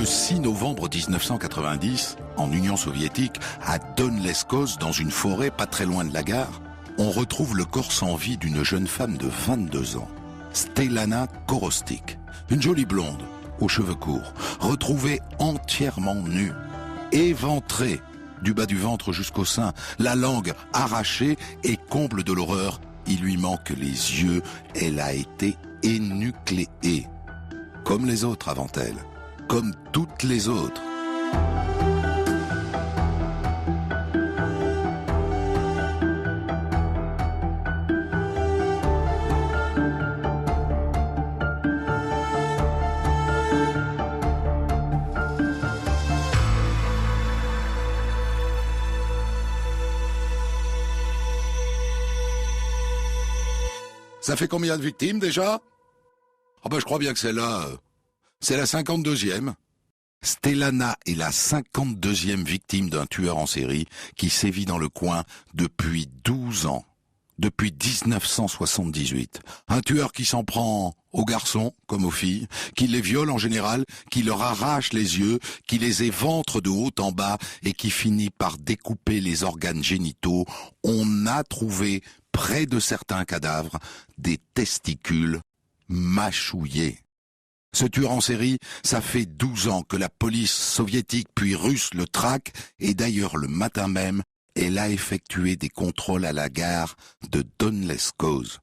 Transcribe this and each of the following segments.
Le 6 novembre 1990, en Union soviétique, à Donleskos, dans une forêt pas très loin de la gare, on retrouve le corps sans vie d'une jeune femme de 22 ans, Stelana Korostik, une jolie blonde, aux cheveux courts, retrouvée entièrement nue, éventrée du bas du ventre jusqu'au sein, la langue arrachée et comble de l'horreur, il lui manque les yeux, elle a été énucléée, comme les autres avant elle, comme toutes les autres. Ça fait combien de victimes déjà? Je crois bien que c'est la 52e. Stelana est la 52e victime d'un tueur en série qui sévit dans le coin depuis 12 ans, depuis 1978. Un tueur qui s'en prend aux garçons comme aux filles, qui les viole en général, qui leur arrache les yeux, qui les éventre de haut en bas et qui finit par découper les organes génitaux. On a trouvé près de certains cadavres des testicules mâchouillés. Ce tueur en série, ça fait 12 ans que la police soviétique puis russe le traque et d'ailleurs le matin même, elle a effectué des contrôles à la gare de Donleskos.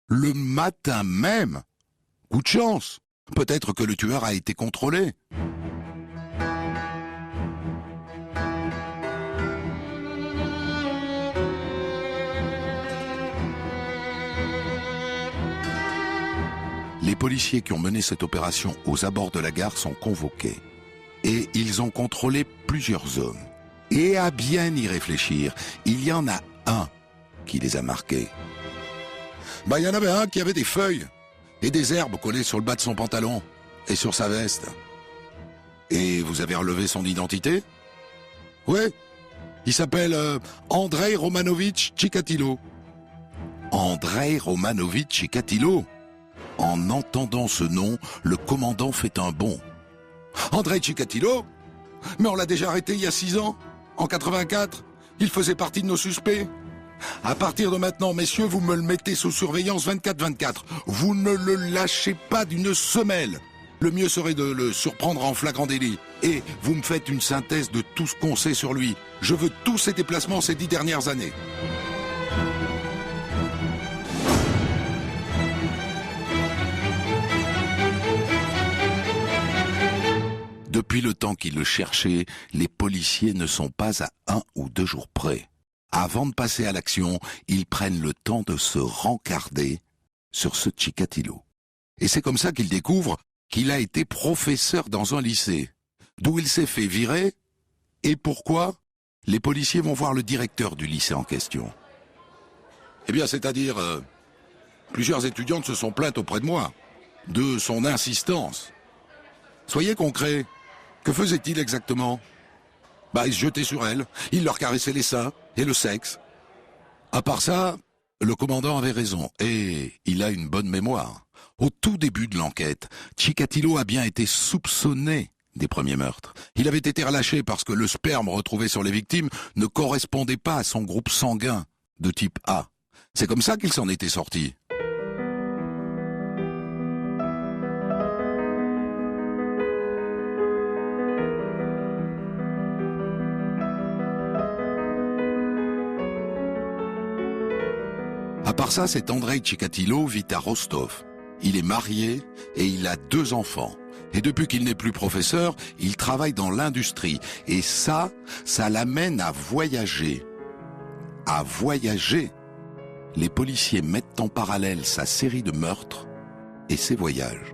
Le matin même? Coup de chance. Peut-être que le tueur a été contrôlé. Les policiers qui ont mené cette opération aux abords de la gare sont convoqués. Et ils ont contrôlé plusieurs hommes. Et à bien y réfléchir, il y en a un qui les a marqués. Il y en avait un qui avait des feuilles et des herbes collées sur le bas de son pantalon et sur sa veste. Et vous avez relevé son identité? Oui, il s'appelle Andrei Romanovitch Chikatilo. Andrei Romanovitch Chikatilo. En entendant ce nom, le commandant fait un bond. Andrei Chikatilo? Mais on l'a déjà arrêté il y a 6 ans, en 84. Il faisait partie de nos suspects. À partir de maintenant, messieurs, vous me le mettez sous surveillance 24/24. Vous ne le lâchez pas d'une semelle. Le mieux serait de le surprendre en flagrant délit. Et vous me faites une synthèse de tout ce qu'on sait sur lui. Je veux tous ses déplacements ces 10 dernières années. Depuis le temps qu'ils le cherchaient, les policiers ne sont pas à 1 ou 2 jours près. Avant de passer à l'action, ils prennent le temps de se rencarder sur ce Chikatilo. Et c'est comme ça qu'ils découvrent qu'il a été professeur dans un lycée, d'où il s'est fait virer. Et pourquoi? Les policiers vont voir le directeur du lycée en question. C'est-à-dire, plusieurs étudiantes se sont plaintes auprès de moi, de son insistance. Soyez concret. Que faisait-il exactement? Il se jetait sur elles, il leur caressait les seins et le sexe. À part ça, le commandant avait raison, et il a une bonne mémoire. Au tout début de l'enquête, Chikatilo a bien été soupçonné des premiers meurtres. Il avait été relâché parce que le sperme retrouvé sur les victimes ne correspondait pas à son groupe sanguin de type A. C'est comme ça qu'il s'en était sorti. À part ça, cet Andrei Chikatilo vit à Rostov. Il est marié et il a 2 enfants. Et depuis qu'il n'est plus professeur, il travaille dans l'industrie. Et ça l'amène à voyager. À voyager. Les policiers mettent en parallèle sa série de meurtres et ses voyages.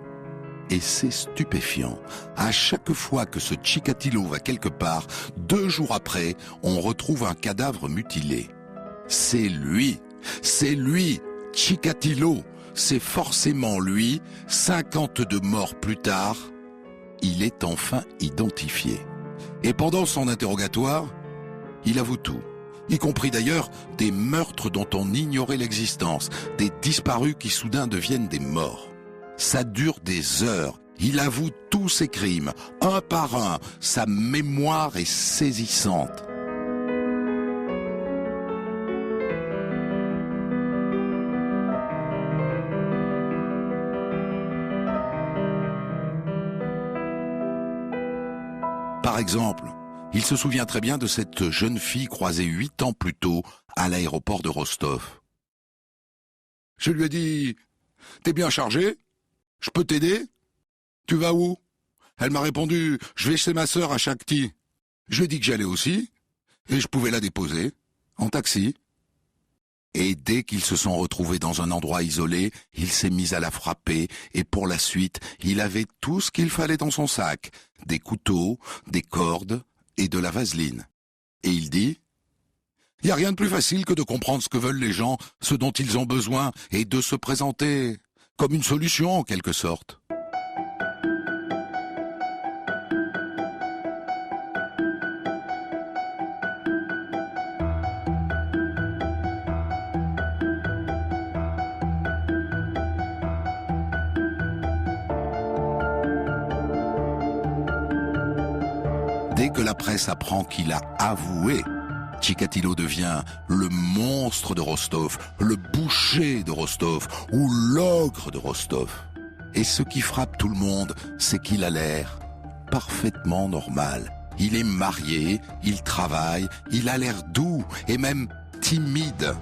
Et c'est stupéfiant. À chaque fois que ce Chikatilo va quelque part, 2 jours après, on retrouve un cadavre mutilé. C'est lui, Chikatilo. C'est forcément lui. 52 morts plus tard, il est enfin identifié. Et pendant son interrogatoire, il avoue tout, y compris d'ailleurs des meurtres dont on ignorait l'existence, des disparus qui soudain deviennent des morts. Ça dure des heures, Il avoue tous ses crimes, un par un. Sa mémoire est saisissante. Par exemple, il se souvient très bien de cette jeune fille croisée 8 ans plus tôt à l'aéroport de Rostov. Je lui ai dit « T'es bien chargé? Je peux t'aider? Tu vas où ?» Elle m'a répondu « Je vais chez ma sœur à Shakhty. » Je lui ai dit que j'allais aussi et je pouvais la déposer en taxi. Et dès qu'ils se sont retrouvés dans un endroit isolé, il s'est mis à la frapper et pour la suite, il avait tout ce qu'il fallait dans son sac, des couteaux, des cordes et de la vaseline. Et il dit « Il n'y a rien de plus facile que de comprendre ce que veulent les gens, ce dont ils ont besoin et de se présenter comme une solution en quelque sorte. » Dès que la presse apprend qu'il a avoué, Tchikatilo devient le monstre de Rostov, le boucher de Rostov ou l'ogre de Rostov. Et ce qui frappe tout le monde, c'est qu'il a l'air parfaitement normal. Il est marié, il travaille, il a l'air doux et même timide.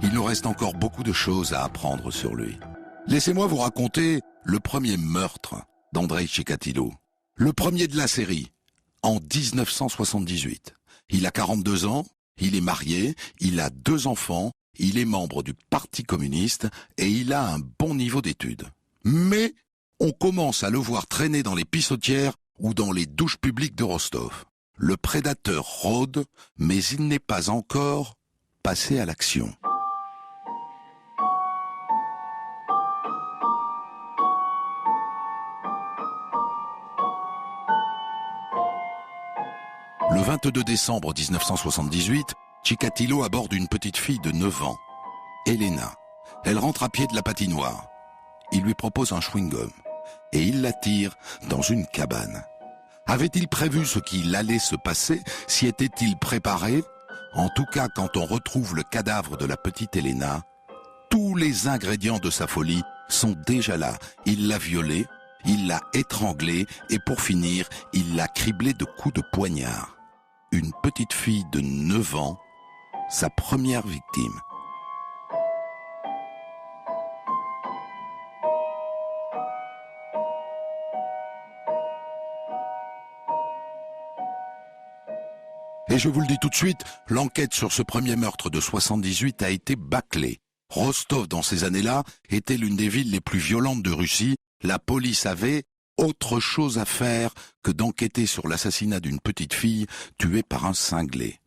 Il nous reste encore beaucoup de choses à apprendre sur lui. Laissez-moi vous raconter le premier meurtre d'Andrei Tchikatilo. Le premier de la série, en 1978. Il a 42 ans, il est marié, il a 2 enfants, il est membre du Parti communiste et il a un bon niveau d'études. Mais on commence à le voir traîner dans les pissotières ou dans les douches publiques de Rostov. Le prédateur rôde, mais il n'est pas encore passé à l'action. Le 22 décembre 1978, Tchikatilo aborde une petite fille de 9 ans, Elena. Elle rentre à pied de la patinoire. Il lui propose un chewing-gum et il la tire dans une cabane. Avait-il prévu ce qu'il allait se passer? S'y était-il préparé? En tout cas, quand on retrouve le cadavre de la petite Elena, tous les ingrédients de sa folie sont déjà là. Il l'a violée, il l'a étranglée et pour finir, il l'a criblée de coups de poignard. Une petite fille de 9 ans, sa première victime. Et je vous le dis tout de suite, l'enquête sur ce premier meurtre de 78 a été bâclée. Rostov, dans ces années-là, était l'une des villes les plus violentes de Russie. La police avait autre chose à faire que d'enquêter sur l'assassinat d'une petite fille tuée par un cinglé.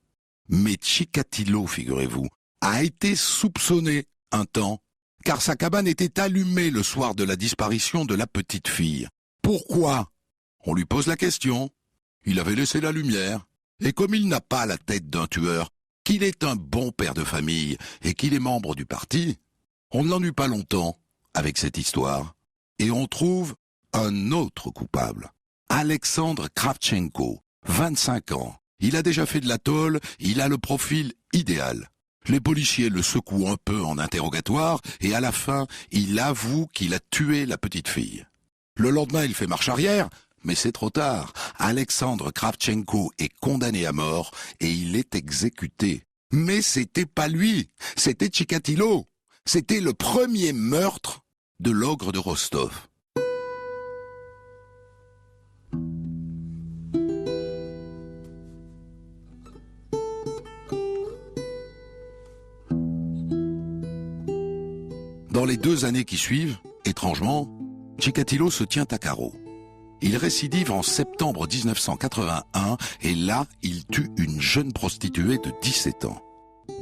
Mais Tchikatilo, figurez-vous, a été soupçonné un temps, car sa cabane était allumée le soir de la disparition de la petite fille. Pourquoi? On lui pose la question. Il avait laissé la lumière. Et comme il n'a pas la tête d'un tueur, qu'il est un bon père de famille et qu'il est membre du parti, on ne l'ennuie pas longtemps avec cette histoire. Et on trouve un autre coupable, Alexandre Kravchenko, 25 ans. Il a déjà fait de la tôle, il a le profil idéal. Les policiers le secouent un peu en interrogatoire et à la fin, il avoue qu'il a tué la petite fille. Le lendemain, il fait marche arrière, mais c'est trop tard. Alexandre Kravchenko est condamné à mort et il est exécuté. Mais c'était pas lui, c'était Tchikatilo. C'était le premier meurtre de l'ogre de Rostov. Dans les 2 années qui suivent, étrangement, Tchikatilo se tient à carreau. Il récidive en septembre 1981 et là, il tue une jeune prostituée de 17 ans.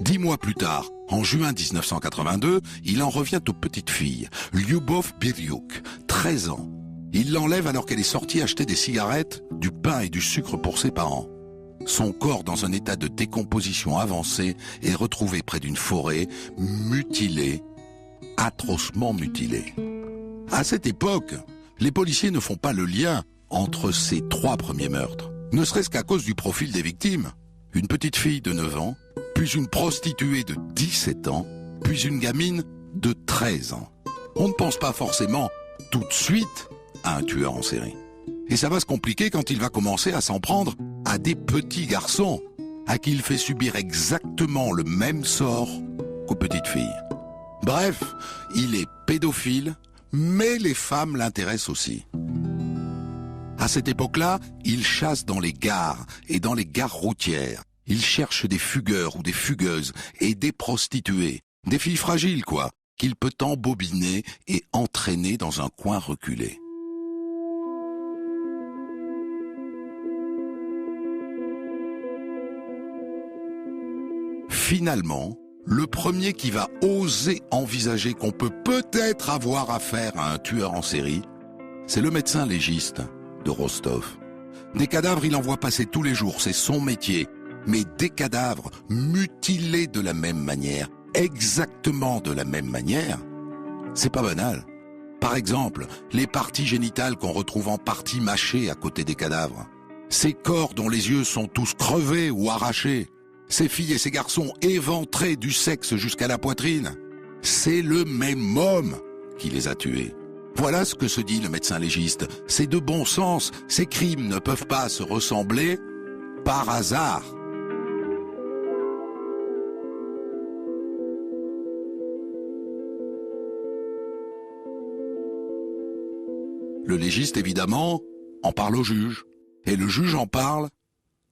10 mois plus tard, en juin 1982, il en revient aux petites filles, Lyubov Biryuk, 13 ans. Il l'enlève alors qu'elle est sortie acheter des cigarettes, du pain et du sucre pour ses parents. Son corps, dans un état de décomposition avancée, est retrouvé près d'une forêt, mutilé, atrocement mutilé. À cette époque, Les policiers ne font pas le lien entre ces 3 premiers meurtres, ne serait-ce qu'à cause du profil des victimes. Une petite fille de 9 ans, puis une prostituée de 17 ans, puis une gamine de 13 ans. On ne pense pas forcément tout de suite à un tueur en série. Et ça va se compliquer quand il va commencer à s'en prendre à des petits garçons, à qui il fait subir exactement le même sort qu'aux petites filles. Bref, il est pédophile, mais les femmes l'intéressent aussi. À cette époque-là, il chasse dans les gares et dans les gares routières. Il cherche des fugueurs ou des fugueuses et des prostituées, des filles fragiles quoi, qu'il peut embobiner et entraîner dans un coin reculé. Finalement, le premier qui va oser envisager qu'on peut peut-être avoir affaire à un tueur en série, c'est le médecin légiste de Rostov. Des cadavres, il en voit passer tous les jours, c'est son métier. Mais des cadavres mutilés de la même manière, exactement de la même manière, c'est pas banal. Par exemple, les parties génitales qu'on retrouve en partie mâchées à côté des cadavres. Ces corps dont les yeux sont tous crevés ou arrachés. Ces filles et ces garçons éventrés du sexe jusqu'à la poitrine. C'est le même homme qui les a tués. Voilà ce que se dit le médecin légiste. C'est de bon sens. Ces crimes ne peuvent pas se ressembler par hasard. Le légiste, évidemment, en parle au juge. Et le juge en parle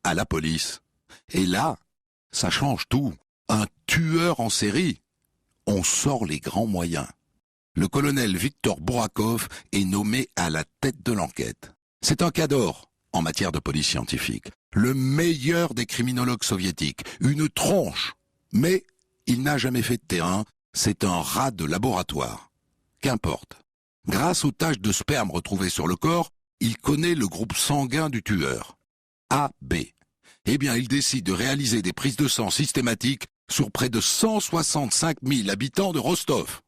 à la police. Et là, ça change tout. Un tueur en série. On sort les grands moyens. Le colonel Victor Bourakov est nommé à la tête de l'enquête. C'est un cador en matière de police scientifique. Le meilleur des criminologues soviétiques. Une tronche. Mais il n'a jamais fait de terrain. C'est un rat de laboratoire. Qu'importe. Grâce aux taches de sperme retrouvées sur le corps, il connaît le groupe sanguin du tueur. AB. Eh bien, il décide de réaliser des prises de sang systématiques sur près de 165 000 habitants de Rostov.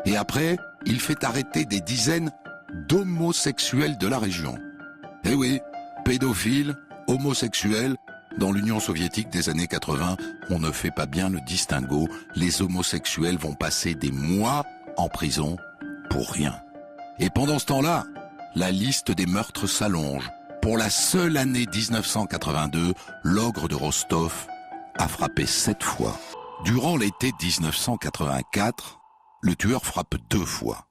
Et après, il fait arrêter des dizaines d'homosexuels de la région. Eh oui, pédophiles, homosexuels. Dans l'Union soviétique des années 80, on ne fait pas bien le distinguo. Les homosexuels vont passer des mois en prison pour rien. Et pendant ce temps-là, la liste des meurtres s'allonge. Pour la seule année 1982, l'ogre de Rostov a frappé 7 fois. Durant l'été 1984, le tueur frappe 2 fois.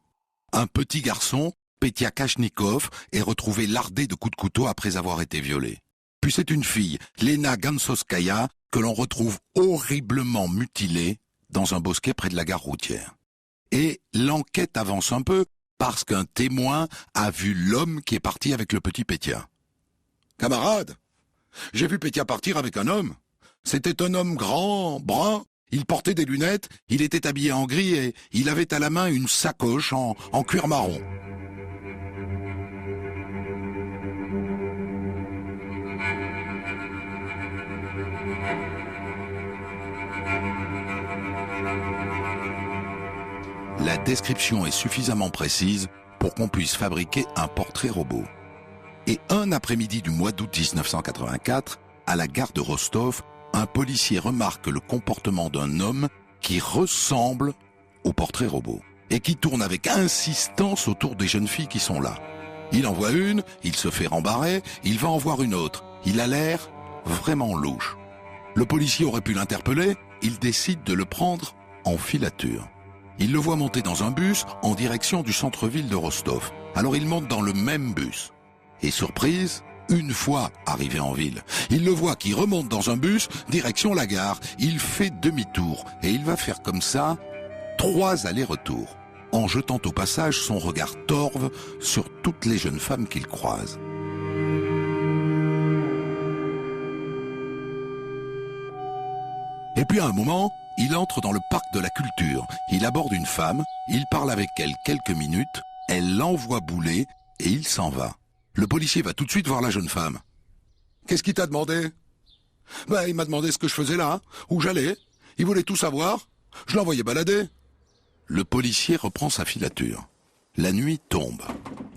Un petit garçon, Petya Kashnikov, est retrouvé lardé de coups de couteau après avoir été violé. Puis c'est une fille, Lena Gansoskaya, que l'on retrouve horriblement mutilée dans un bosquet près de la gare routière. Et l'enquête avance un peu parce qu'un témoin a vu l'homme qui est parti avec le petit Petya. « Camarade, j'ai vu Petya partir avec un homme. C'était un homme grand, brun, il portait des lunettes, il était habillé en gris et il avait à la main une sacoche en cuir marron. » La description est suffisamment précise pour qu'on puisse fabriquer un portrait robot. Et un après-midi du mois d'août 1984, à la gare de Rostov, un policier remarque le comportement d'un homme qui ressemble au portrait robot et qui tourne avec insistance autour des jeunes filles qui sont là. Il en voit une, il se fait rembarrer, il va en voir une autre. Il a l'air vraiment louche. Le policier aurait pu l'interpeller, il décide de le prendre en filature. Il le voit monter dans un bus en direction du centre-ville de Rostov. Alors il monte dans le même bus. Et surprise, une fois arrivé en ville, il le voit qui remonte dans un bus direction la gare. Il fait demi-tour et il va faire comme ça 3 allers-retours, en jetant au passage son regard torve sur toutes les jeunes femmes qu'il croise. Et puis à un moment, il entre dans le parc de la culture. Il aborde une femme, il parle avec elle quelques minutes, elle l'envoie bouler et il s'en va. Le policier va tout de suite voir la jeune femme. « Qu'est-ce qu'il t'a demandé ?»« Ben, il m'a demandé ce que je faisais là, où j'allais. Il voulait tout savoir. Je l'envoyais balader. Le policier reprend sa filature. La nuit tombe.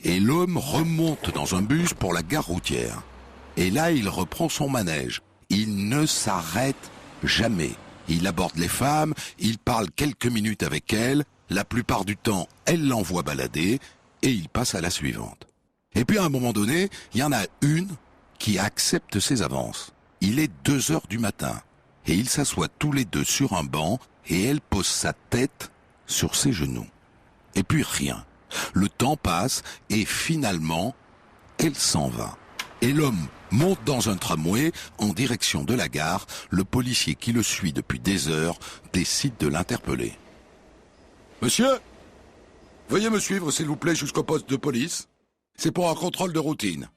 Et l'homme remonte dans un bus pour la gare routière. Et là, il reprend son manège. Il ne s'arrête jamais. Il aborde les femmes, il parle quelques minutes avec elles. La plupart du temps, elle l'envoie balader. Et il passe à la suivante. Et puis à un moment donné, il y en a une qui accepte ses avances. Il est 2 heures du matin. Et ils s'assoient tous les deux sur un banc et elle pose sa tête sur ses genoux. Et puis rien. Le temps passe et finalement, elle s'en va. Et l'homme monte dans un tramway en direction de la gare. Le policier qui le suit depuis des heures décide de l'interpeller. « Monsieur, veuillez me suivre s'il vous plaît jusqu'au poste de police. C'est pour un contrôle de routine. »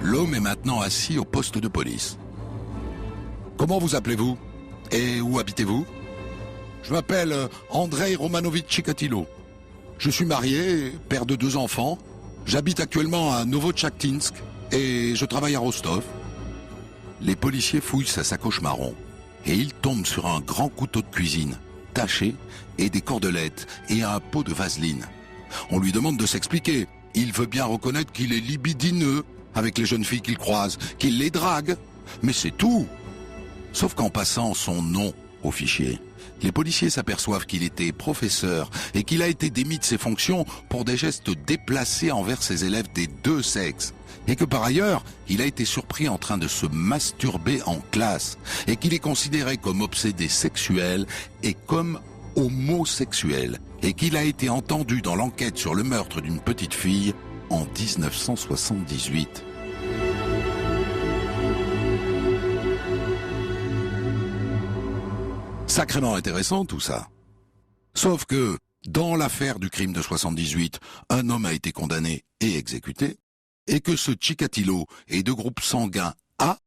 L'homme est maintenant assis au poste de police. « Comment vous appelez-vous? Et où habitez-vous? » « Je m'appelle Andrei Romanovitch Chikatilo. Je suis marié, père de 2 enfants. J'habite actuellement à Novotchaktinsk et je travaille à Rostov. » Les policiers fouillent sa sacoche marron et ils tombent sur un grand couteau de cuisine, taché, et des cordelettes et un pot de vaseline. On lui demande de s'expliquer. Il veut bien reconnaître qu'il est libidineux avec les jeunes filles qu'il croise, qu'il les drague, mais c'est tout. Sauf qu'en passant son nom au fichier, les policiers s'aperçoivent qu'il était professeur et qu'il a été démis de ses fonctions pour des gestes déplacés envers ses élèves des 2 sexes. Et que par ailleurs, il a été surpris en train de se masturber en classe et qu'il est considéré comme obsédé sexuel et comme homosexuel et qu'il a été entendu dans l'enquête sur le meurtre d'une petite fille en 1978. Sacrément intéressant tout ça. Sauf que, dans l'affaire du crime de 78, un homme a été condamné et exécuté, et que ce Chikatilo est de groupe sanguin A,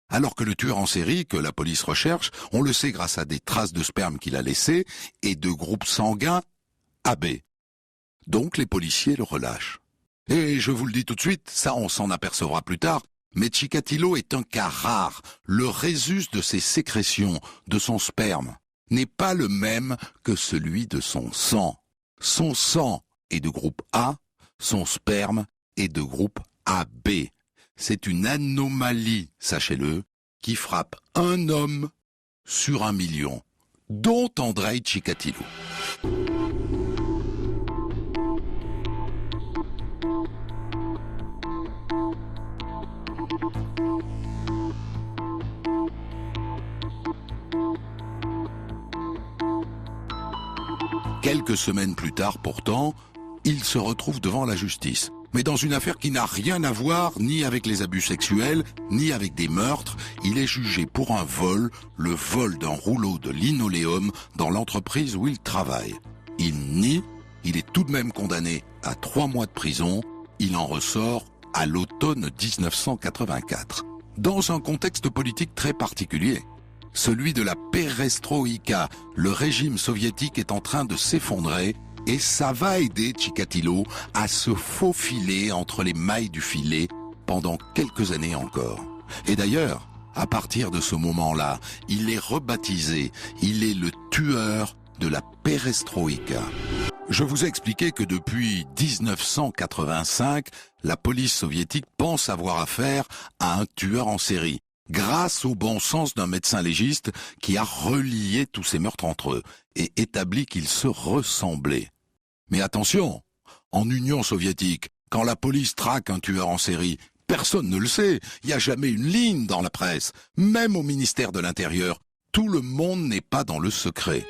alors que le tueur en série que la police recherche, on le sait grâce à des traces de sperme qu'il a laissées, est de groupe sanguin AB. Donc les policiers le relâchent. Et je vous le dis tout de suite, ça on s'en apercevra plus tard, mais Chikatilo est un cas rare. Le résus de ses sécrétions, de son sperme, n'est pas le même que celui de son sang. Son sang est de groupe A, son sperme est de groupe AB. C'est une anomalie, sachez-le, qui frappe un homme sur 1 million, dont Andrei Chikatilo. Quelques semaines plus tard, pourtant, il se retrouve devant la justice. Mais dans une affaire qui n'a rien à voir ni avec les abus sexuels, ni avec des meurtres. Il est jugé pour un vol, le vol d'un rouleau de linoléum dans l'entreprise où il travaille. Il nie, il est tout de même condamné à 3 mois de prison. Il en ressort à l'automne 1984. Dans un contexte politique très particulier. Celui de la perestroïka, le régime soviétique est en train de s'effondrer et ça va aider Chikatilo à se faufiler entre les mailles du filet pendant quelques années encore. Et d'ailleurs, à partir de ce moment-là, il est rebaptisé, il est le tueur de la perestroïka. Je vous ai expliqué que depuis 1985, la police soviétique pense avoir affaire à un tueur en série. Grâce au bon sens d'un médecin légiste qui a relié tous ces meurtres entre eux et établi qu'ils se ressemblaient. Mais attention, en Union soviétique, quand la police traque un tueur en série, personne ne le sait, il n'y a jamais une ligne dans la presse, même au ministère de l'Intérieur, tout le monde n'est pas dans le secret.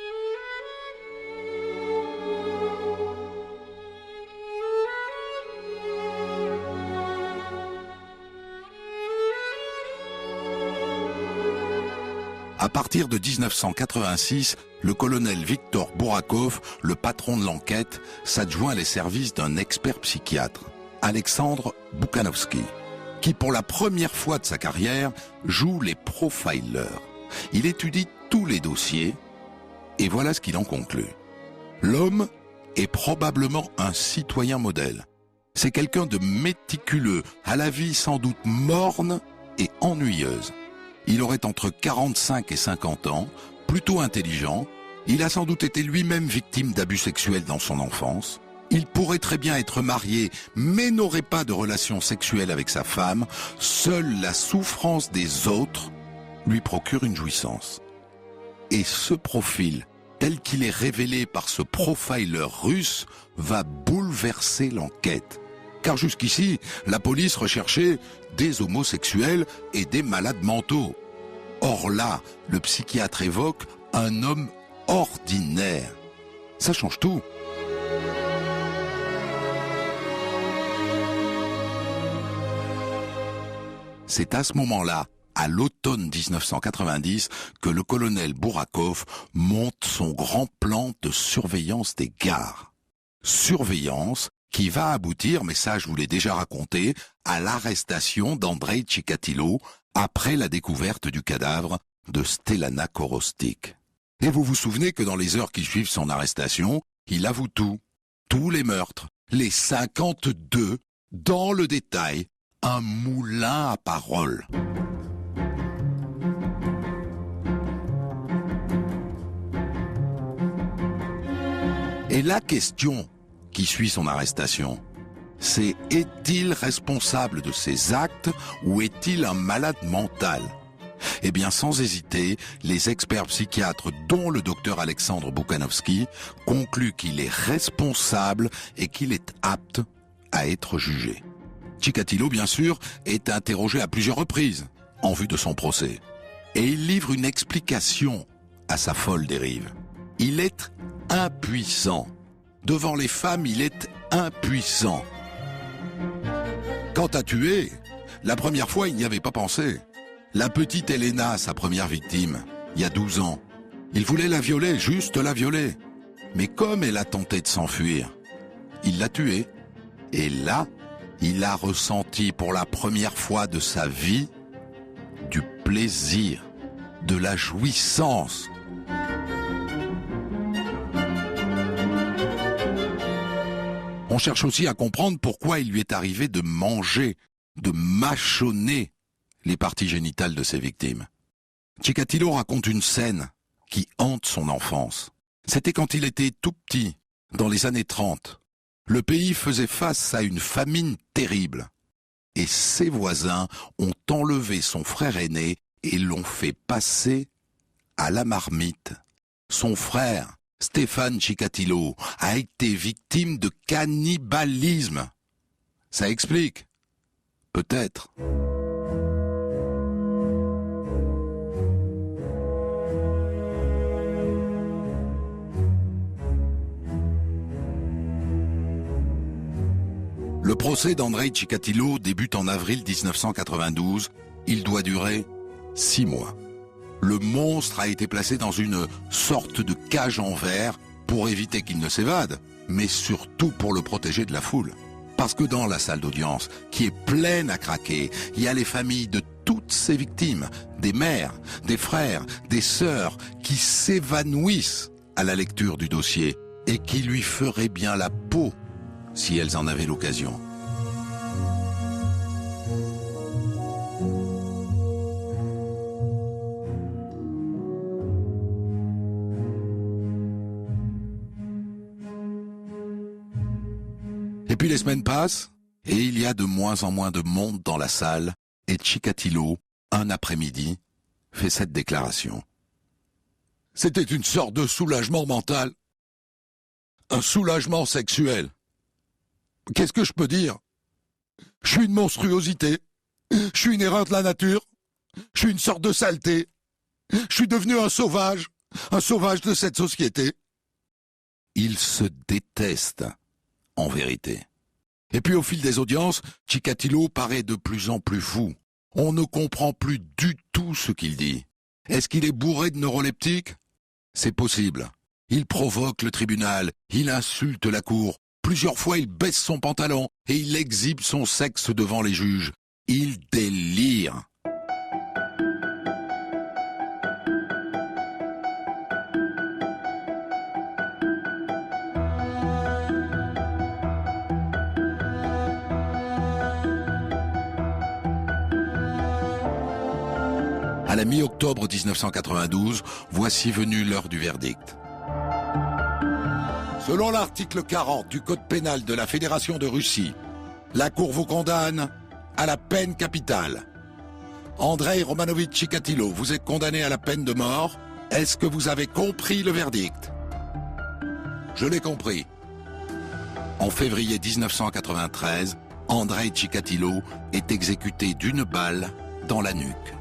À partir de 1986, le colonel Viktor Bourakov, le patron de l'enquête, s'adjoint les services d'un expert psychiatre, Alexandre Boukhanovski, qui pour la première fois de sa carrière joue les profilers. Il étudie tous les dossiers et voilà ce qu'il en conclut. L'homme est probablement un citoyen modèle. C'est quelqu'un de méticuleux, à la vie sans doute morne et ennuyeuse. Il aurait entre 45 et 50 ans, plutôt intelligent. Il a sans doute été lui-même victime d'abus sexuels dans son enfance. Il pourrait très bien être marié, mais n'aurait pas de relation sexuelle avec sa femme. Seule la souffrance des autres lui procure une jouissance. Et ce profil, tel qu'il est révélé par ce profiler russe, va bouleverser l'enquête. Car jusqu'ici, la police recherchait des homosexuels et des malades mentaux. Or là, le psychiatre évoque un homme ordinaire. Ça change tout. C'est à ce moment-là, à l'automne 1990, que le colonel Bourakov monte son grand plan de surveillance des gares. Surveillance qui va aboutir, mais ça je vous l'ai déjà raconté, à l'arrestation d'Andrei Tchikatilo après la découverte du cadavre de Stelana Korostik. Et vous vous souvenez que dans les heures qui suivent son arrestation, il avoue tout, tous les meurtres, les 52, dans le détail, un moulin à paroles. Et la question qui suit son arrestation, c'est est-il responsable de ses actes ou est-il un malade mental? Eh bien, sans hésiter, les experts psychiatres, dont le docteur Alexandre Boukhanovski, concluent qu'il est responsable et qu'il est apte à être jugé. Tchikatilo, bien sûr, est interrogé à plusieurs reprises en vue de son procès. Et il livre une explication à sa folle dérive. Il est impuissant. Devant les femmes, il est impuissant. Quant à tuer, la première fois, il n'y avait pas pensé. La petite Elena, sa première victime, il y a 12 ans, il voulait la violer, juste la violer. Mais comme elle a tenté de s'enfuir, il l'a tuée. Et là, il a ressenti pour la première fois de sa vie du plaisir, de la jouissance. On cherche aussi à comprendre pourquoi il lui est arrivé de manger, de mâchonner les parties génitales de ses victimes. Tchikatilo raconte une scène qui hante son enfance. C'était quand il était tout petit, dans les années 30. Le pays faisait face à une famine terrible. Et ses voisins ont enlevé son frère aîné et l'ont fait passer à la marmite. Son frère, Stéphane Tchikatilo, a été victime de cannibalisme. Ça explique. Peut-être. Le procès d'Andrei Tchikatilo débute en avril 1992. Il doit durer 6 mois. Le monstre a été placé dans une sorte de cage en verre pour éviter qu'il ne s'évade, mais surtout pour le protéger de la foule. Parce que dans la salle d'audience, qui est pleine à craquer, il y a les familles de toutes ces victimes, des mères, des frères, des sœurs, qui s'évanouissent à la lecture du dossier et qui lui feraient bien la peau si elles en avaient l'occasion. Et puis les semaines passent, et il y a de moins en moins de monde dans la salle, et Tchikatilo, un après-midi, fait cette déclaration. C'était une sorte de soulagement mental, un soulagement sexuel. Qu'est-ce que je peux dire? Je suis une monstruosité, je suis une erreur de la nature, je suis une sorte de saleté, je suis devenu un sauvage de cette société. Il se déteste, en vérité. Et puis au fil des audiences, Tchikatilo paraît de plus en plus fou. On ne comprend plus du tout ce qu'il dit. Est-ce qu'il est bourré de neuroleptiques? C'est possible. Il provoque le tribunal, il insulte la cour. Plusieurs fois, il baisse son pantalon et il exhibe son sexe devant les juges. Il délire. À la mi-octobre 1992, voici venue l'heure du verdict. Selon l'article 40 du Code pénal de la Fédération de Russie, la Cour vous condamne à la peine capitale. Andrei Romanovitch Chikatilo, vous êtes condamné à la peine de mort. Est-ce que vous avez compris le verdict? Je l'ai compris. En février 1993, Andrei Chikatilo est exécuté d'une balle dans la nuque.